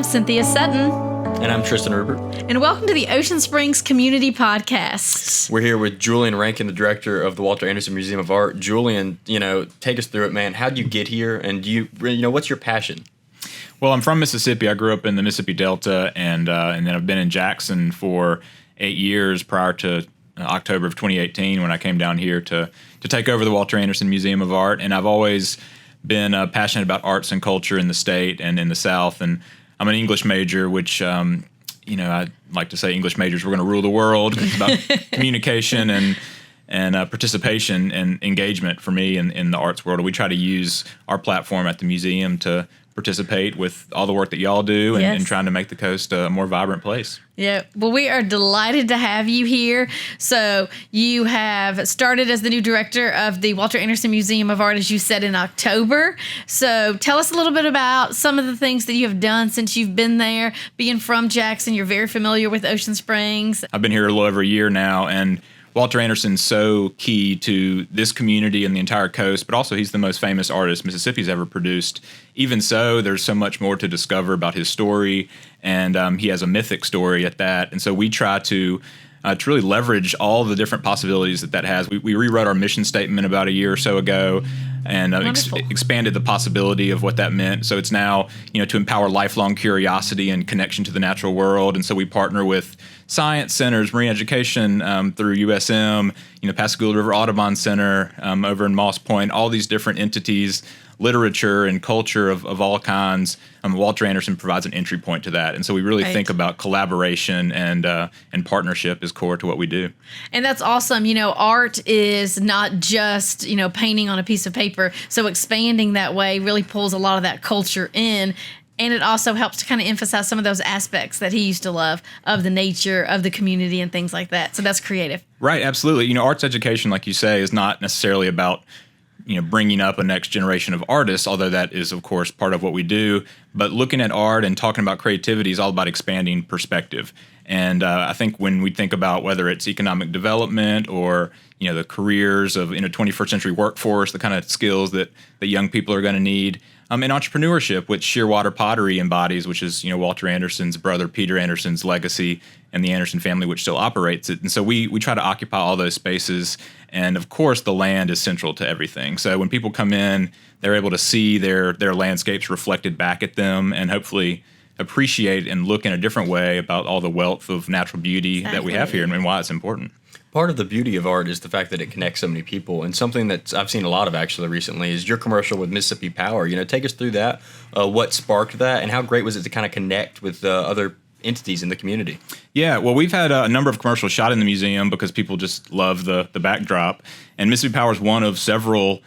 I'm Cynthia Sutton. And I'm Tristan Ruppert. And welcome to the Ocean Springs Community Podcast. We're here with Julian Rankin, the director of the Walter Anderson Museum of Art. Julian, take us through it, man. How'd you get here? And what's your passion? Well, I'm from Mississippi. I grew up in the Mississippi Delta, and then I've been in Jackson for 8 years prior to October of 2018 when I came down here to take over the Walter Anderson Museum of Art. And I've always been passionate about arts and culture in the state and in the South. And I'm an English major, which, I like to say English majors, we're going to rule the world. It's about communication and participation and engagement for me in the arts world. We try to use our platform at the museum to participate with all the work that y'all do and trying to make the coast a more vibrant place. Yeah, well, we are delighted to have you here. So you have started as the new director of the Walter Anderson Museum of Art, as you said, in October. So tell us a little bit about some of the things that you have done since you've been there. Being from Jackson, you're very familiar with Ocean Springs. I've been here a little over a year now, and Walter Anderson's so key to this community and the entire coast, but also he's the most famous artist Mississippi's ever produced. Even so, there's so much more to discover about his story, and he has a mythic story at that. And so we try to really leverage all the different possibilities that has. We rewrote our mission statement about a year or so ago and expanded the possibility of what that meant. So it's now, to empower lifelong curiosity and connection to the natural world. And so we partner with science centers, marine education through USM, Pascagoula River Audubon Center over in Moss Point, all these different entities, literature and culture of all kinds. Walter Anderson provides an entry point to that. And so we really think about collaboration and partnership is core to what we do. And that's awesome. Art is not just, painting on a piece of paper. So expanding that way really pulls a lot of that culture in. And it also helps to kind of emphasize some of those aspects that he used to love of the nature, of the community, and things like that. So that's creative. Right, absolutely. Arts education, like you say, is not necessarily about bringing up a next generation of artists, although that is, of course, part of what we do. But looking at art and talking about creativity is all about expanding perspective. And I think when we think about whether it's economic development or, the careers of in a 21st century workforce, the kind of skills that young people are going to need, and entrepreneurship, which Shearwater Pottery embodies, which is, Walter Anderson's brother Peter Anderson's legacy and the Anderson family, which still operates it. And so we try to occupy all those spaces. And of course, the land is central to everything. So when people come in, they're able to see their landscapes reflected back at them and hopefully appreciate and look in a different way about all the wealth of natural beauty that we have here and why it's important. Part of the beauty of art is the fact that it connects so many people. And something that I've seen a lot of actually recently is your commercial with Mississippi Power. Take us through that, what sparked that, and how great was it to kind of connect with other entities in the community? Yeah, well, we've had a number of commercials shot in the museum because people just love the backdrop. And Mississippi Power is one of several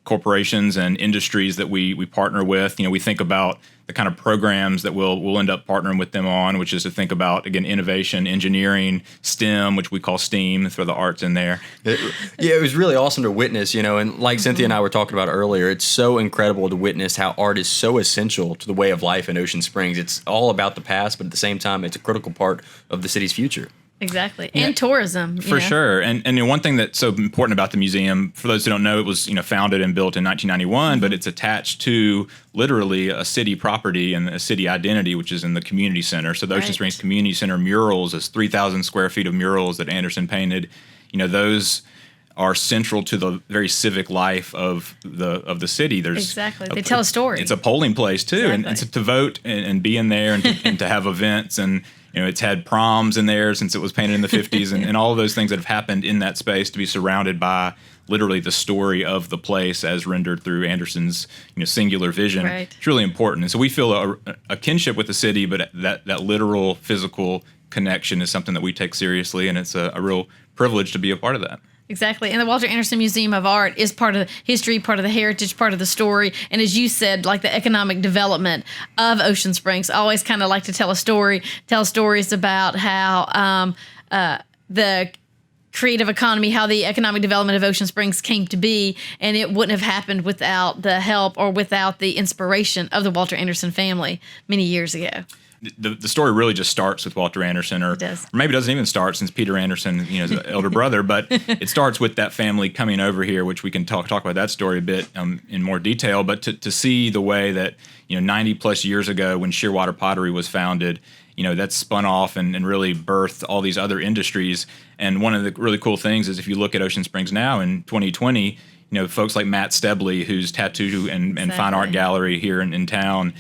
corporations and industries that we partner with. We think about the kind of programs that we'll end up partnering with them on, which is to think about, again, innovation, engineering, STEM, which we call STEAM, throw the arts in there. It was really awesome to witness, and like Cynthia and I were talking about earlier, it's so incredible to witness how art is so essential to the way of life in Ocean Springs. It's all about the past, but at the same time, it's a critical part of the city's future. Exactly. And tourism. For sure. And one thing that's so important about the museum, for those who don't know, it was founded and built in 1991, but it's attached to literally a city property and a city identity, which is in the community center. So the Ocean Springs Community Center murals is 3,000 square feet of murals that Anderson painted. Those are central to the very civic life of the city. They tell a story. It's a polling place too, and so to vote and be in there and to have events and it's had proms in there since it was painted in the 50s and all of those things that have happened in that space to be surrounded by literally the story of the place as rendered through Anderson's singular vision. Right. It's really important. And so we feel a kinship with the city, but that literal physical connection is something that we take seriously, and it's a real privilege to be a part of that. Exactly. And the Walter Anderson Museum of Art is part of the history, part of the heritage, part of the story. And as you said, like the economic development of Ocean Springs, I always kind of like to tell stories about how the creative economy, how the economic development of Ocean Springs came to be, and it wouldn't have happened without the help or without the inspiration of the Walter Anderson family many years ago. the story really just starts with Walter Anderson, or maybe doesn't even start since Peter Anderson, is an elder brother, but it starts with that family coming over here, which we can talk about that story a bit in more detail. But to see the way that 90 plus years ago, when Shearwater Pottery was founded, that's spun off and really birthed all these other industries. And one of the really cool things is if you look at Ocean Springs now in 2020, folks like Matt Stebley, who's tattoo and fine art gallery here in town.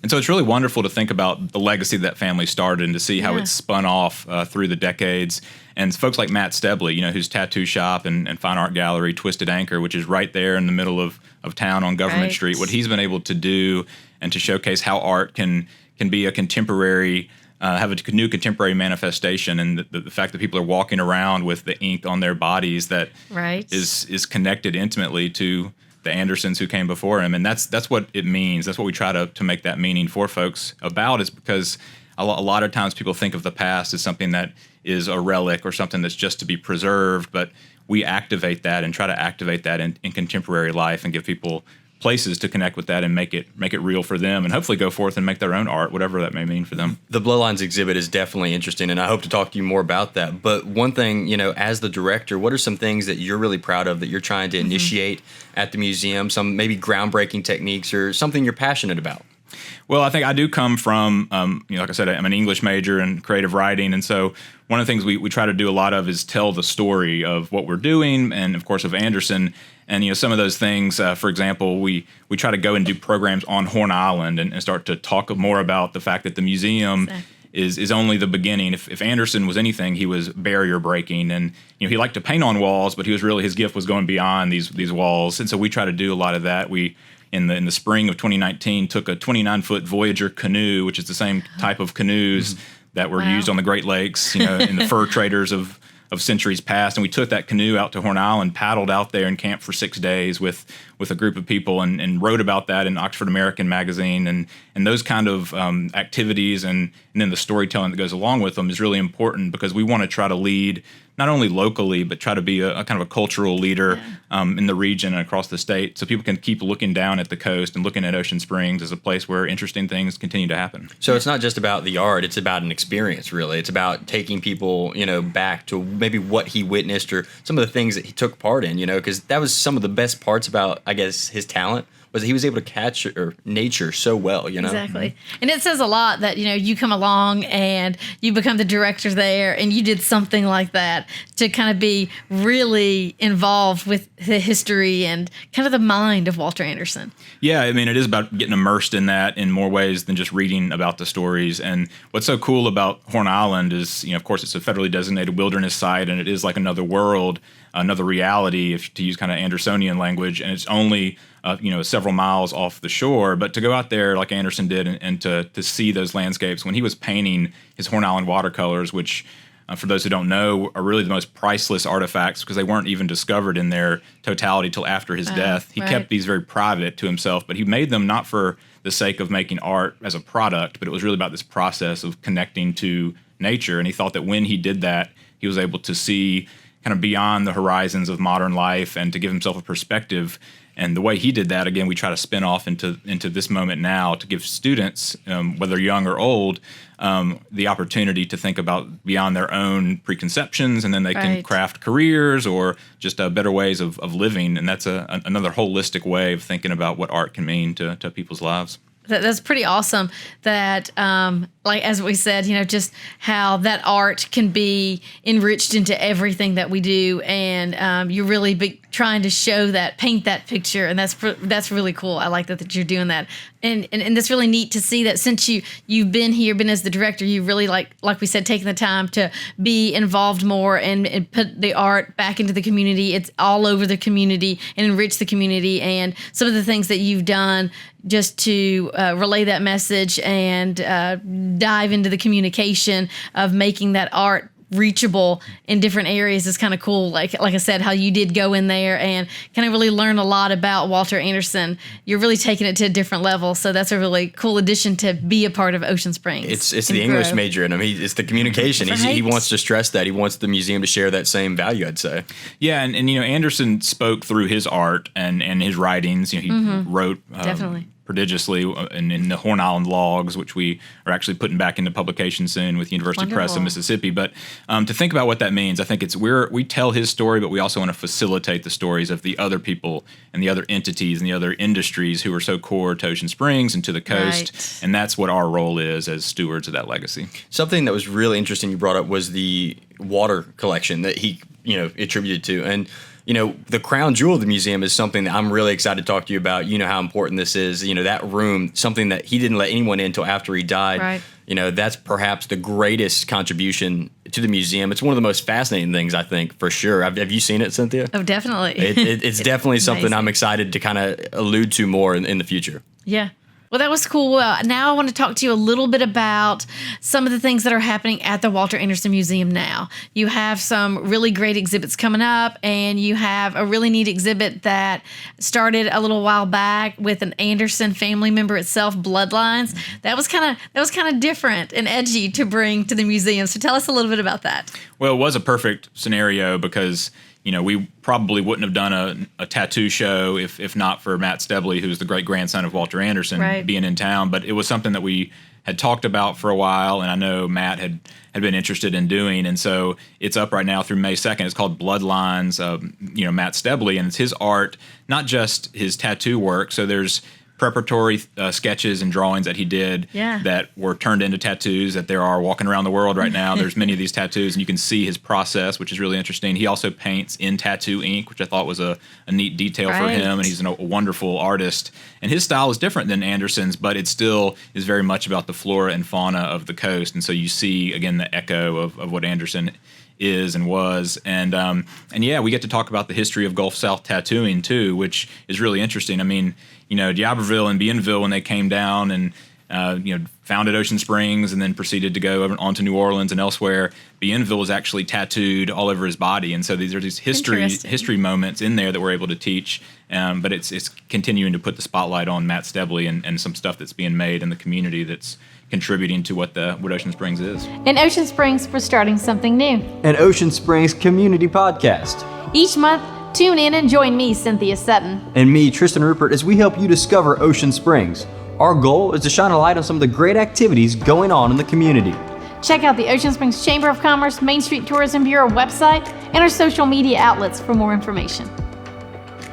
And so it's really wonderful to think about the legacy that family started and to see how it's spun off through the decades. And folks like Matt Stebley, whose tattoo shop and fine art gallery, Twisted Anchor, which is right there in the middle of town on Government Street, what he's been able to do and to showcase how art can be a contemporary, have a new contemporary manifestation, and the fact that people are walking around with the ink on their bodies that is connected intimately to the Andersons who came before him. And that's what it means. That's what we try to make that meaning for folks about, is because a lot of times people think of the past as something that is a relic or something that's just to be preserved, but we activate that and try to activate that in contemporary life and give people places to connect with that and make it real for them, and hopefully go forth and make their own art, whatever that may mean for them. The Bloodlines exhibit is definitely interesting, and I hope to talk to you more about that. But one thing, as the director, what are some things that you're really proud of that you're trying to initiate at the museum, some maybe groundbreaking techniques or something you're passionate about? Well, I think I do come from, like I said, I'm an English major in creative writing. And so one of the things we try to do a lot of is tell the story of what we're doing and, of course, of Anderson. And, some of those things, for example, we try to go and do programs on Horn Island and start to talk more about the fact that the museum is only the beginning. If Anderson was anything, he was barrier breaking. And, he liked to paint on walls, but his gift was going beyond these walls. And so we try to do a lot of that. We in the spring of 2019 took a 29-foot Voyager canoe, which is the same type of canoes that were used on the Great Lakes, in the fur traders of centuries past. And we took that canoe out to Horn Island, paddled out there and camped for 6 days with a group of people and wrote about that in Oxford American magazine. And those kind of activities and then the storytelling that goes along with them is really important, because we want to try to lead not only locally, but try to be a kind of a cultural leader in the region and across the state, so people can keep looking down at the coast and looking at Ocean Springs as a place where interesting things continue to happen. So it's not just about the art, it's about an experience, really. It's about taking people, back to maybe what he witnessed or some of the things that he took part in, because that was some of the best parts about, I guess, his talent, was that he was able to catch nature so well, Exactly. And it says a lot that, you come along and you become the director there and you did something like that to kind of be really involved with the history and kind of the mind of Walter Anderson. Yeah, I mean, it is about getting immersed in that in more ways than just reading about the stories. And what's so cool about Horn Island is, of course, it's a federally designated wilderness site, and it is like another world, another reality, if to use kind of Andersonian language, and it's only several miles off the shore. But to go out there like Anderson did and to see those landscapes when he was painting his Horn Island watercolors, which for those who don't know, are really the most priceless artifacts because they weren't even discovered in their totality till after his death. He kept these very private to himself, but he made them not for the sake of making art as a product, but it was really about this process of connecting to nature. And he thought that when he did that, he was able to see kind of beyond the horizons of modern life and to give himself a perspective. And the way he did that, again, we try to spin off into this moment now to give students, whether young or old, the opportunity to think about beyond their own preconceptions, and then they can craft careers or just better ways of living. And that's another holistic way of thinking about what art can mean to people's lives. That's pretty awesome that, like, as we said, just how that art can be enriched into everything that we do. And you're really trying to show that, paint that picture. And that's really cool. I like that you're doing that. And that's really neat to see that since you've been as the director, you really, like we said, taking the time to be involved more and put the art back into the community. It's all over the community and enrich the community. And some of the things that you've done just to relay that message and dive into the communication of making that art reachable in different areas is kind of cool. Like I said, how you did go in there and kind of really learn a lot about Walter Anderson. You're really taking it to a different level. So that's a really cool addition to be a part of Ocean Springs. It's the English major in him. It's the communication. He wants to stress that. He wants the museum to share that same value, I'd say. Yeah, and Anderson spoke through his art and his writings. He wrote definitely prodigiously in the Horn Island logs, which we are actually putting back into publication soon with University Press of Mississippi. But to think about what that means, I think we tell his story, but we also want to facilitate the stories of the other people and the other entities and the other industries who are so core to Ocean Springs and to the coast. Right. And that's what our role is as stewards of that legacy. Something that was really interesting you brought up was the water collection that he, attributed to. And the crown jewel of the museum is something that I'm really excited to talk to you about. You know how important this is. That room, something that he didn't let anyone in until after he died. Right. That's perhaps the greatest contribution to the museum. It's one of the most fascinating things, I think, for sure. Have you seen it, Cynthia? Oh, definitely. It's definitely something amazing. I'm excited to kind of allude to more in the future. Yeah. Well, that was cool. Now I want to talk to you a little bit about some of the things that are happening at the Walter Anderson Museum now. You have some really great exhibits coming up, and you have a really neat exhibit that started a little while back with an Anderson family member itself, Bloodlines. That was kind of different and edgy to bring to the museum. So tell us a little bit about that. Well, it was a perfect scenario because we probably wouldn't have done a tattoo show if not for Matt Stebley, who's the great-grandson of Walter Anderson, right. being in town. But it was something that we had talked about for a while, and I know Matt had been interested in doing. And so it's up right now through May 2nd. It's called Bloodlines, Matt Stebley, and it's his art, not just his tattoo work. So there's preparatory sketches and drawings that he did that were turned into tattoos that there are walking around the world right now. There's many of these tattoos, and you can see his process, which is really interesting. He also paints in tattoo ink, which I thought was a neat detail for him, and he's a wonderful artist. And his style is different than Anderson's, but it still is very much about the flora and fauna of the coast. And so you see, again, the echo of what Anderson is and was. And yeah, we get to talk about the history of Gulf South tattooing, too, which is really interesting. I mean, D'Iberville and Bienville, when they came down and founded Ocean Springs and then proceeded to go on to New Orleans and elsewhere, Bienville was actually tattooed all over his body. And so these are these history moments in there that we're able to teach. But it's continuing to put the spotlight on Matt Stebley and some stuff that's being made in the community that's contributing to what Ocean Springs is. In Ocean Springs, we're starting something new. An Ocean Springs community podcast. Each month, tune in and join me, Cynthia Sutton. And me, Tristan Ruppert, as we help you discover Ocean Springs. Our goal is to shine a light on some of the great activities going on in the community. Check out the Ocean Springs Chamber of Commerce Main Street Tourism Bureau website and our social media outlets for more information.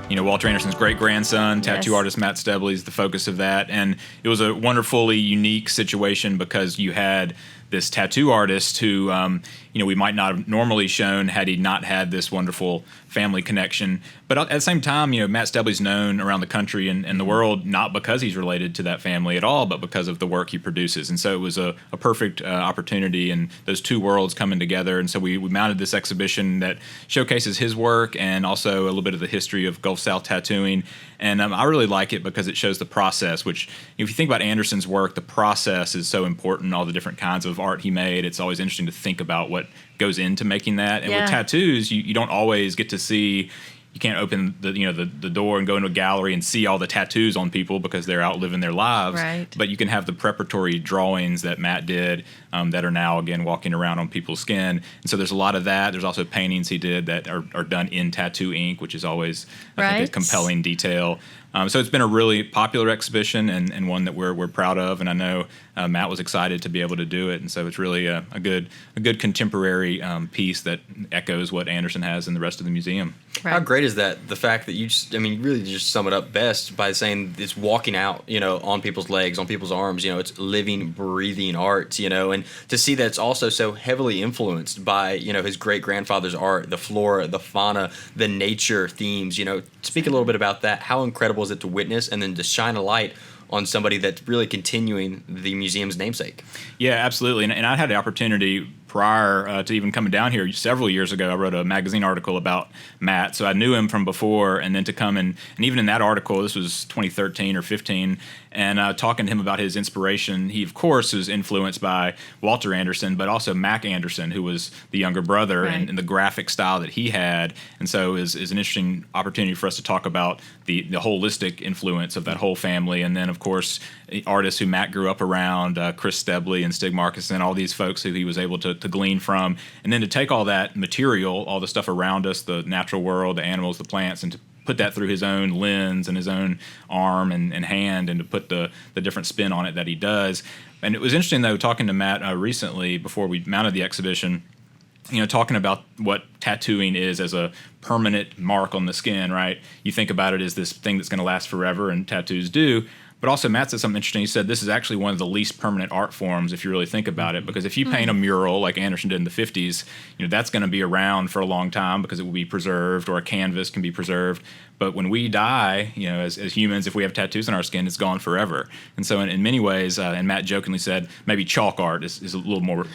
Walter Anderson's great-grandson, tattoo artist Matt Stebley, is the focus of that. And it was a wonderfully unique situation because you had this tattoo artist who, we might not have normally shown had he not had this wonderful family connection. But at the same time, Matt Stebley's known around the country and the world not because he's related to that family at all, but because of the work he produces. And so it was a perfect opportunity, and those two worlds coming together. And so we mounted this exhibition that showcases his work and also a little bit of the history of Gulf South tattooing. And I really like it because it shows the process, which if you think about Anderson's work, the process is so important, all the different kinds of art he made. It's always interesting to think about what goes into making that. And with tattoos, you don't always get to see. You can't open the door and go into a gallery and see all the tattoos on people because they're out living their lives. Right. But you can have the preparatory drawings that Matt did that are now, again, walking around on people's skin. And so there's a lot of that. There's also paintings he did that are done in tattoo ink, which is always, I think, a compelling detail. So it's been a really popular exhibition and one that we're proud of, and I know Matt was excited to be able to do it, and so it's really a good contemporary piece that echoes what Anderson has in the rest of the museum. Right. How great is that? The fact that you really just sum it up best by saying it's walking out, on people's legs, on people's arms. It's living, breathing art. And to see that it's also so heavily influenced by his great grandfather's art, the flora, the fauna, the nature themes. Speak a little bit about that. How incredible is it to witness and then to shine a light on somebody that's really continuing the museum's namesake? Yeah, absolutely. And I had the opportunity prior to even coming down here several years ago. I wrote a magazine article about Matt, so I knew him from before, and then to come and even in that article, this was 2013 or 15, and talking to him about his inspiration. He, of course, was influenced by Walter Anderson, but also Mac Anderson, who was the younger brother, right. and the graphic style that he had. And so is an interesting opportunity for us to talk about the holistic influence of that whole family. And then, of course, artists who Matt grew up around, Chris Stebley and Stig Markison, all these folks who he was able to glean from. And then to take all that material, all the stuff around us, the natural world, the animals, the plants, and to put that through his own lens and his own arm and hand, and to put the different spin on it that he does. And it was interesting, though, talking to Matt recently before we mounted the exhibition, talking about what tattooing is as a permanent mark on the skin, right? You think about it as this thing that's going to last forever, and tattoos do. But also, Matt said something interesting. He said this is actually one of the least permanent art forms, if you really think about it, because if you paint a mural like Anderson did in the 50s, that's going to be around for a long time because it will be preserved, or a canvas can be preserved. But when we die, as humans, if we have tattoos on our skin, it's gone forever. And so in many ways, and Matt jokingly said, maybe chalk art is a little more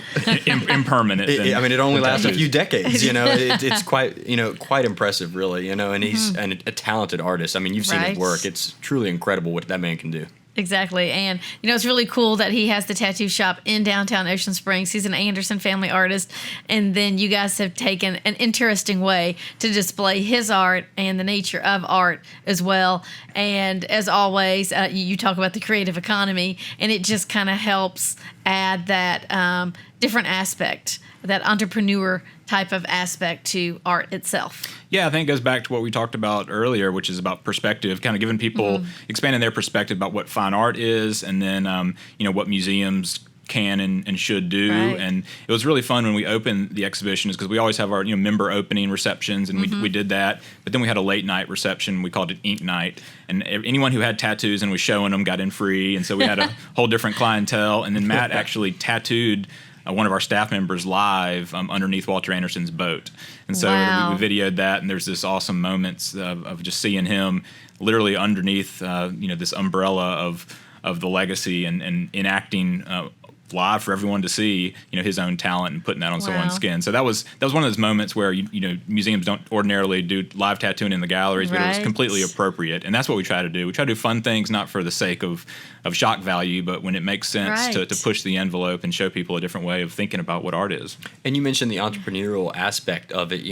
impermanent. It only lasts a few decades. It's quite impressive, really. And he's a talented artist. You've seen his work. It's truly incredible what that man can do. Exactly. And, it's really cool that he has the tattoo shop in downtown Ocean Springs. He's an Anderson family artist. And then you guys have taken an interesting way to display his art and the nature of art as well. And as always, you talk about the creative economy, and it just kind of helps add that different aspect, that entrepreneur type of aspect to art itself. Yeah, I think it goes back to what we talked about earlier, which is about perspective, kind of giving people, expanding their perspective about what fine art is, and then, what museums can and should do. Right. And it was really fun when we opened the exhibition, is because we always have our member opening receptions, and we did that. But then we had a late night reception. We called it Ink Night. And anyone who had tattoos and was showing them got in free. And so we had a whole different clientele. And then Matt actually tattooed one of our staff members live underneath Walter Anderson's boat. And so we videoed that, and there's this awesome moments of just seeing him literally underneath this umbrella of the legacy and enacting live for everyone to see, his own talent and putting that on someone's skin. So that was one of those moments where museums don't ordinarily do live tattooing in the galleries, but it was completely appropriate. And that's what we try to do. We try to do fun things, not for the sake of shock value, but when it makes sense to push the envelope and show people a different way of thinking about what art is. And you mentioned the entrepreneurial aspect of it.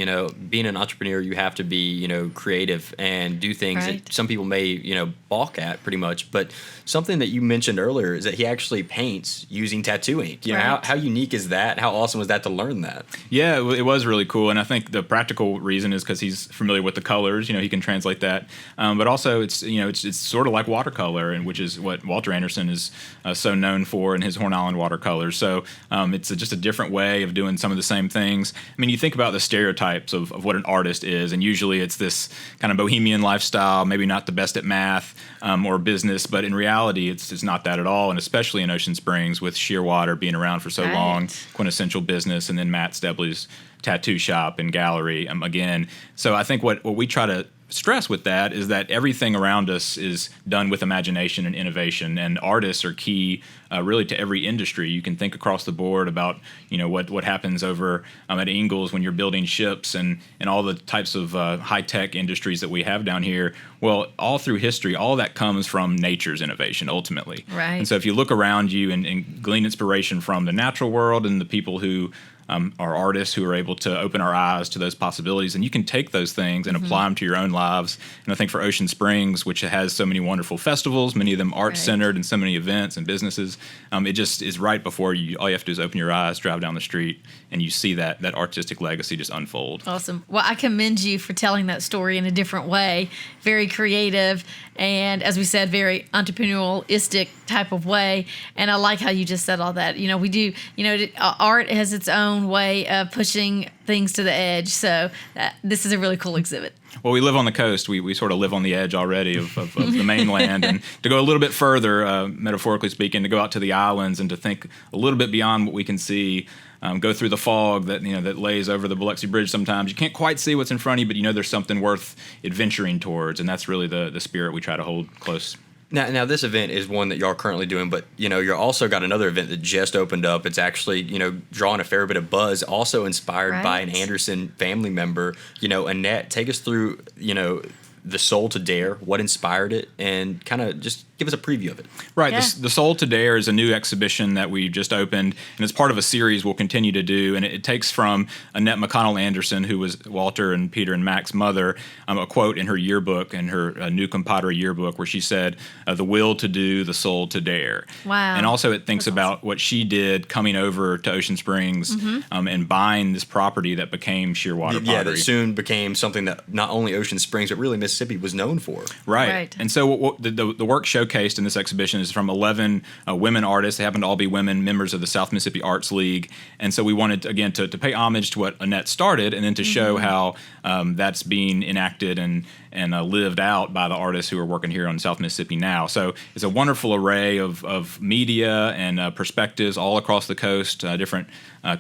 Being an entrepreneur, you have to be, creative and do things that some people may, balk at pretty much. But something that you mentioned earlier is that he actually paints using tattoo ink. How unique is that? How awesome was that to learn that? Yeah, it was really cool. And I think the practical reason is because he's familiar with the colors. He can translate that. But also it's sort of like watercolor, and which is what Walter Anderson is so known for in his Horn Island watercolors. So it's just a different way of doing some of the same things. You think about the stereotypes of what an artist is, and usually it's this kind of bohemian lifestyle, maybe not the best at math or business, but in reality it's not that at all. And especially in Ocean Springs with Shearwater being around for so long, quintessential business, and then Matt Stebley's tattoo shop and gallery again. So I think what we try to stress with that is that everything around us is done with imagination and innovation, and artists are key really to every industry. You can think across the board about what happens over at Ingalls when you're building ships and all the types of high-tech industries that we have down here. Well, all through history, all that comes from nature's innovation ultimately. Right. And so if you look around you and glean inspiration from the natural world and the people who are artists who are able to open our eyes to those possibilities, and you can take those things and apply them to your own lives. And I think for Ocean Springs, which has so many wonderful festivals, many of them art-centered, and so many events and businesses, it just is right before you. All you have to do is open your eyes, drive down the street, and you see that artistic legacy just unfold. Awesome. Well, I commend you for telling that story in a different way, very creative, and as we said, very entrepreneurialistic type of way. And I like how you just said all that. We do, art has its own way of pushing things to the edge. So this is a really cool exhibit. Well, we live on the coast. We sort of live on the edge already of the mainland. And to go a little bit further, metaphorically speaking, to go out to the islands and to think a little bit beyond what we can see, go through the fog that that lays over the Biloxi Bridge sometimes. You can't quite see what's in front of you, but there's something worth adventuring towards. And that's really the spirit we try to hold close. Now this event is one that y'all are currently doing, but you're also got another event that just opened up. It's actually drawing a fair bit of buzz, also inspired by an Anderson family member. Annette, take us through the Soul to Dare, what inspired it, and kind of just give us a preview of it. Right. Yeah. The Soul to Dare is a new exhibition that we just opened, and it's part of a series we'll continue to do. And it takes from Annette McConnell Anderson, who was Walter and Peter and Mac's mother, a quote in her yearbook, in her New Compadre yearbook, where she said, "The will to do, the soul to dare." Wow. And also it thinks about what she did coming over to Ocean Springs and buying this property that became Shearwater Pottery. Yeah, that soon became something that not only Ocean Springs, but really Mississippi Mississippi was known for. Right. And so the work showcased in this exhibition is from 11 women artists. They happen to all be women, members of the South Mississippi Arts League. And so we wanted, again, to pay homage to what Annette started and then to show how that's being enacted and lived out by the artists who are working here on South Mississippi now. So it's a wonderful array of media and perspectives all across the coast, different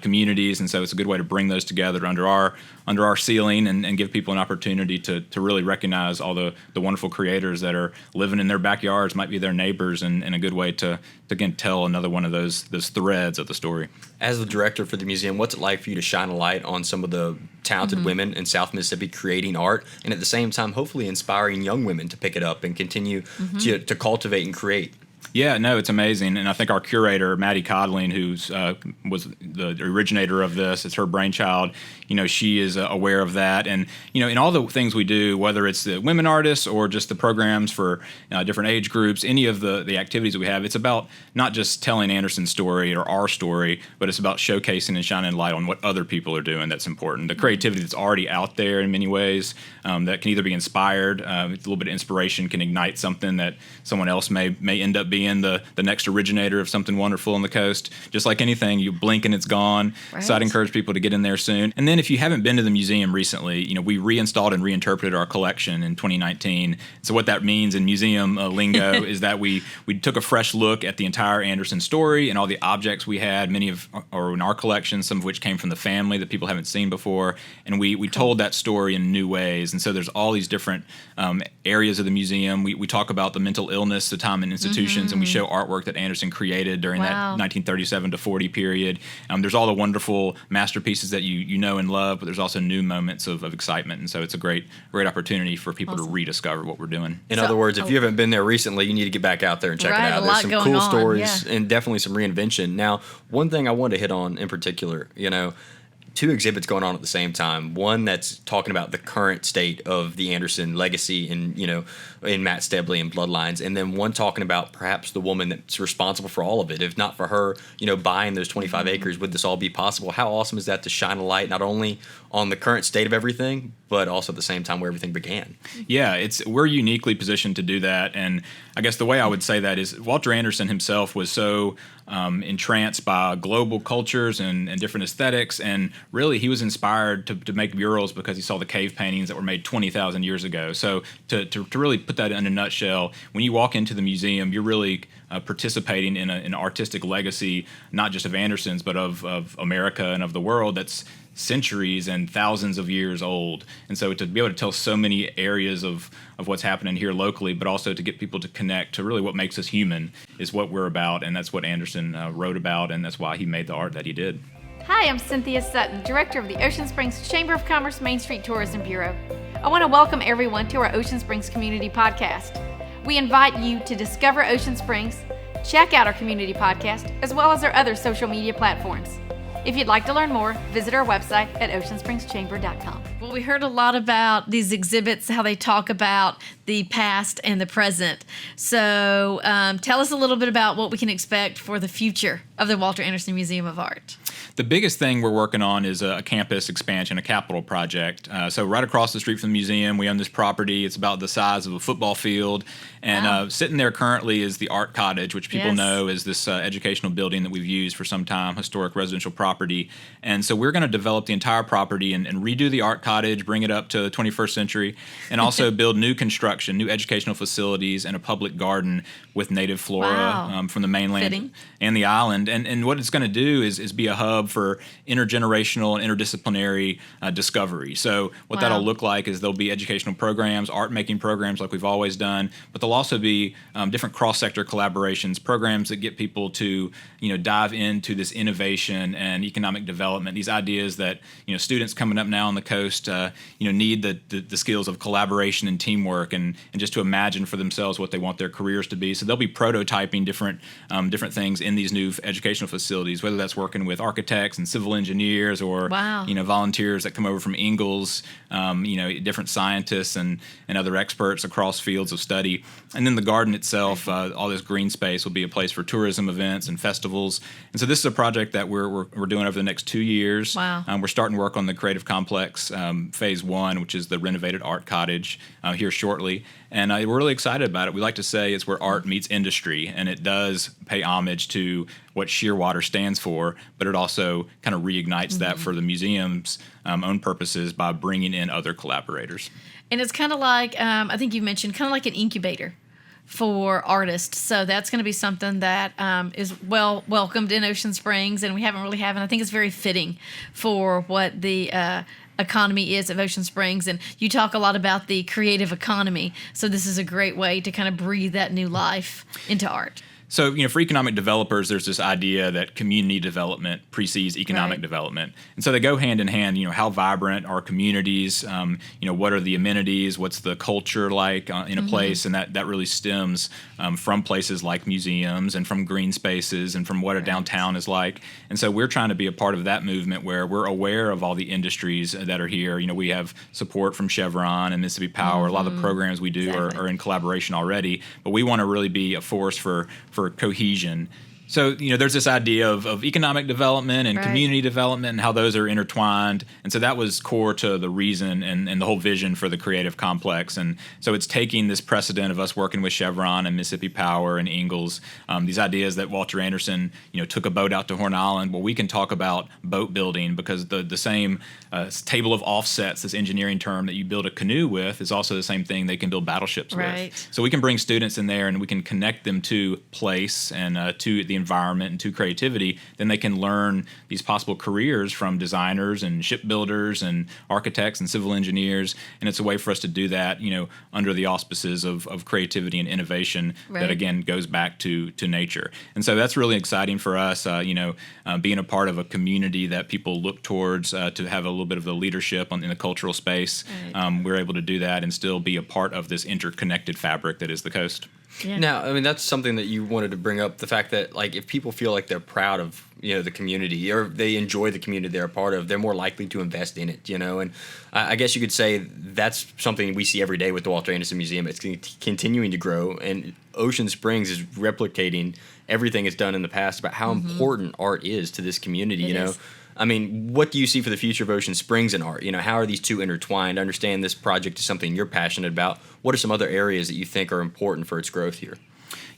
communities, and so it's a good way to bring those together under our ceiling and give people an opportunity to really recognize all the wonderful creators that are living in their backyards, might be their neighbors, and a good way to again tell another one of those threads of the story. As the director for the museum, what's it like for you to shine a light on some of the talented women in South Mississippi creating art, and at the same time, hopefully inspiring young women to pick it up and continue to cultivate and create? Yeah, no, it's amazing. And I think our curator, Maddie Codling, who's was the originator of this, it's her brainchild, she is aware of that. And, in all the things we do, whether it's the women artists or just the programs for different age groups, any of the activities that we have, it's about not just telling Anderson's story or our story, but it's about showcasing and shining light on what other people are doing that's important. The creativity that's already out there in many ways that can either be inspired, a little bit of inspiration can ignite something that someone else may end up being the next originator of something wonderful on the coast. Just like anything, you blink and it's gone. Right. So I'd encourage people to get in there soon. And then if you haven't been to the museum recently, we reinstalled and reinterpreted our collection in 2019. So what that means in museum lingo is that we took a fresh look at the entire Anderson story and all the objects we had, many of are in our collection, some of which came from the family that people haven't seen before. And we told that story in new ways. And so there's all these different areas of the museum. We talk about the mental illness, the time in institutions, and we show artwork that Anderson created during that 1937 to 40 period. There's all the wonderful masterpieces that you know and love, but there's also new moments of excitement. And so it's a great opportunity for people to rediscover what we're doing. In other words, if you haven't been there recently, you need to get back out there and check it out. There's some cool stories and definitely some reinvention. Now, one thing I wanted to hit on in particular, two exhibits going on at the same time. One that's talking about the current state of the Anderson legacy in Matt Stebley and Bloodlines, and then one talking about perhaps the woman that's responsible for all of it. If not for her, buying those 25 acres, would this all be possible? How awesome is that to shine a light not only on the current state of everything, but also at the same time where everything began? Yeah, we're uniquely positioned to do that, and I guess the way I would say that is Walter Anderson himself was so entranced by global cultures and different aesthetics, and really he was inspired to make murals because he saw the cave paintings that were made 20,000 years ago. So to really put that in a nutshell, when you walk into the museum, you're really participating in an artistic legacy, not just of Anderson's, but of America and of the world that's centuries and thousands of years old. And so to be able to tell so many areas of what's happening here locally, but also to get people to connect to really what makes us human is what we're about, and that's what Anderson wrote about, and that's why he made the art that he did. Hi, I'm Cynthia Sutton, Director of the Ocean Springs Chamber of Commerce Main Street Tourism Bureau. I want to welcome everyone to our Ocean Springs Community Podcast. We invite you to discover Ocean Springs, check out our community podcast, as well as our other social media platforms. If you'd like to learn more, visit our website at oceansprings.chamber.com. Well, we heard a lot about these exhibits, how they talk about the past and the present. So tell us a little bit about what we can expect for the future of the Walter Anderson Museum of Art. The biggest thing we're working on is a campus expansion, a capital project. So right across the street from the museum, we own this property. It's about the size of a football field. And sitting there currently is the Art Cottage, which people know is this educational building that we've used for some time, historic residential property. And so we're going to develop the entire property and redo the Art Cottage, bring it up to the 21st century, and also build new construction, new educational facilities, and a public garden with native flora from the mainland and the island. And what it's going to do is be a hub for intergenerational and interdisciplinary discovery. So what that'll look like is there'll be educational programs, art-making programs like we've always done, but there'll also be different cross-sector collaborations, programs that get people to dive into this innovation and economic development, these ideas that students coming up now on the coast need the skills of collaboration and teamwork and just to imagine for themselves what they want their careers to be. So they'll be prototyping different things in these new educational facilities, whether that's working with architects, architects and civil engineers, or Wow. volunteers that come over from Ingalls, different scientists and other experts across fields of study. And then the garden itself, all this green space will be a place for tourism events and festivals. And so this is a project that we're doing over the next 2 years. Wow. We're starting work on the Creative Complex Phase 1, which is the renovated Art Cottage, here shortly. And we're really excited about it. We like to say it's where art meets industry, and it does pay homage to what Shearwater stands for, but it also kind of reignites that for the museum's own purposes by bringing in other collaborators. And it's kind of like, I think you mentioned, kind of like an incubator for artists. So that's going to be something that is well welcomed in Ocean Springs, and we haven't really had. And I think it's very fitting for what the economy is of Ocean Springs. And you talk a lot about the creative economy. So this is a great way to kind of breathe that new life into art. So, for economic developers, there's this idea that community development precedes economic development. And so they go hand in hand. How vibrant are communities? What are the amenities? What's the culture like in a place? And that really stems from places like museums and from green spaces and from what a downtown is like. And so we're trying to be a part of that movement where we're aware of all the industries that are here. We have support from Chevron and Mississippi Power. A lot of the programs we do are in collaboration already. But we want to really be a force for cohesion. So, there's this idea of economic development and community development and how those are intertwined. And so that was core to the reason and the whole vision for the Creative Complex. And so it's taking this precedent of us working with Chevron and Mississippi Power and Ingalls, these ideas that Walter Anderson, took a boat out to Horn Island. Well, we can talk about boat building because the same table of offsets, this engineering term that you build a canoe with, is also the same thing they can build battleships with. So we can bring students in there and we can connect them to place and to the environment and to creativity. Then they can learn these possible careers from designers and shipbuilders and architects and civil engineers. And it's a way for us to do that, under the auspices of creativity and innovation that, again, goes back to nature. And so that's really exciting for us, being a part of a community that people look towards to have a little bit of the leadership in the cultural space. We're able to do that and still be a part of this interconnected fabric that is the coast. Yeah. Now, that's something that you wanted to bring up, the fact that, if people feel like they're proud of, the community, or they enjoy the community they're a part of, they're more likely to invest in it, and I guess you could say that's something we see every day with the Walter Anderson Museum. It's continuing to grow, and Ocean Springs is replicating everything it's done in the past about how important art is to this community, what do you see for the future of Ocean Springs and art? How are these two intertwined? I understand this project is something you're passionate about. What are some other areas that you think are important for its growth here?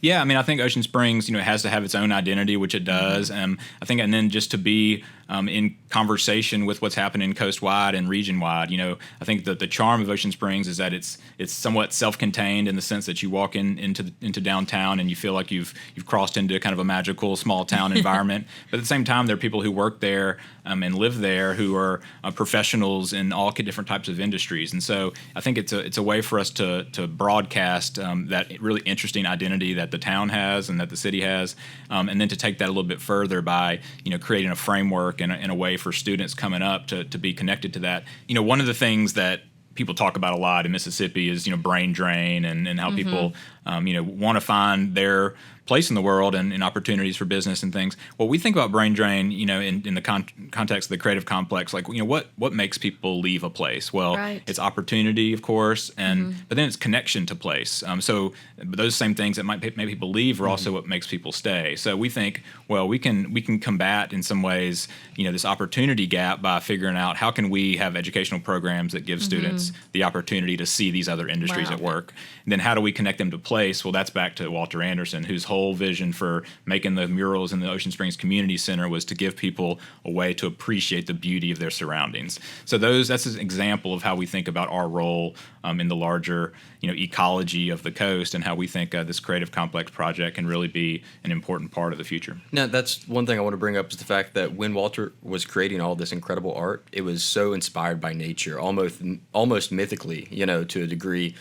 Yeah, I think Ocean Springs, has to have its own identity, which it does. I think, and then just to be in conversation with what's happening coast-wide and region-wide. I think that the charm of Ocean Springs is that it's somewhat self-contained in the sense that you walk into downtown and you feel like you've crossed into kind of a magical small town environment. But at the same time, there are people who work there and live there who are professionals in all different types of industries. And so I think it's a way for us to broadcast that really interesting identity that the town has and that the city has, and then to take that a little bit further by creating a framework and a way for students coming up to be connected to that. One of the things that people talk about a lot in Mississippi is brain drain and how people want to find their place in the world and opportunities for business and things. Well, we think about brain drain, in the context of the Creative Complex, what makes people leave a place? Well, it's opportunity, of course, and but then it's connection to place. So those same things that might make people leave are also what makes people stay. So we think, well, we can combat in some ways, this opportunity gap by figuring out how can we have educational programs that give students the opportunity to see these other industries at work. And then how do we connect them to place? Well, that's back to Walter Anderson, whose whole vision for making the murals in the Ocean Springs Community Center was to give people a way to appreciate the beauty of their surroundings. So that's an example of how we think about our role in the larger, ecology of the coast, and how we think this Creative Complex project can really be an important part of the future. Now, that's one thing I want to bring up is the fact that when Walter was creating all this incredible art, it was so inspired by nature, almost mythically, to a degree.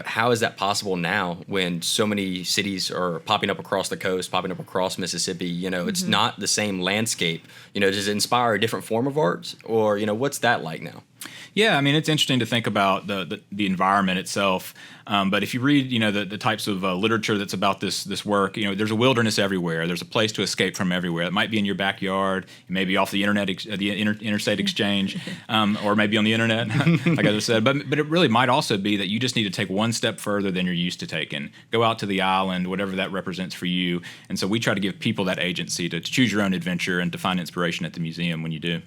How is that possible now when so many cities are popping up across the coast, popping up across Mississippi? It's not the same landscape. Does it inspire a different form of art? Or, what's that like now? Yeah, I mean, it's interesting to think about the environment itself. But if you read, the types of literature that's about this work, there's a wilderness everywhere. There's a place to escape from everywhere. It might be in your backyard, it may be off the internet, interstate exchange, or maybe on the internet, like I said. But it really might also be that you just need to take one step further than you're used to taking. Go out to the island, whatever that represents for you. And so we try to give people that agency to choose your own adventure and to find inspiration at the museum when you do.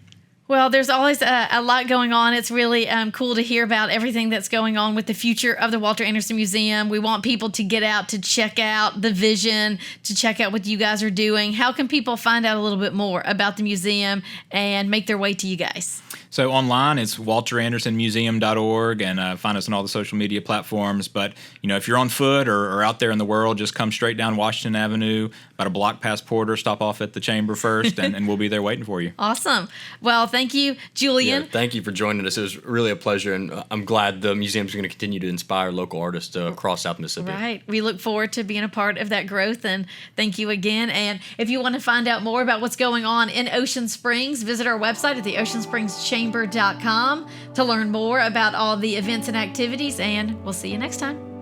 Well, there's always a lot going on. It's really cool to hear about everything that's going on with the future of the Walter Anderson Museum. We want people to get out to check out the vision, to check out what you guys are doing. How can people find out a little bit more about the museum and make their way to you guys? So online, it's walterandersonmuseum.org, and find us on all the social media platforms. But, if you're on foot or out there in the world, just come straight down Washington Avenue, about a block past Porter, stop off at the Chamber first, and we'll be there waiting for you. Awesome. Well, thank you, Julian. Yeah, thank you for joining us. It was really a pleasure, and I'm glad the museum's going to continue to inspire local artists across South Mississippi. Right. We look forward to being a part of that growth, and thank you again. And if you want to find out more about what's going on in Ocean Springs, visit our website at theoceansprings.chamber.com to learn more about all the events and activities, and we'll see you next time.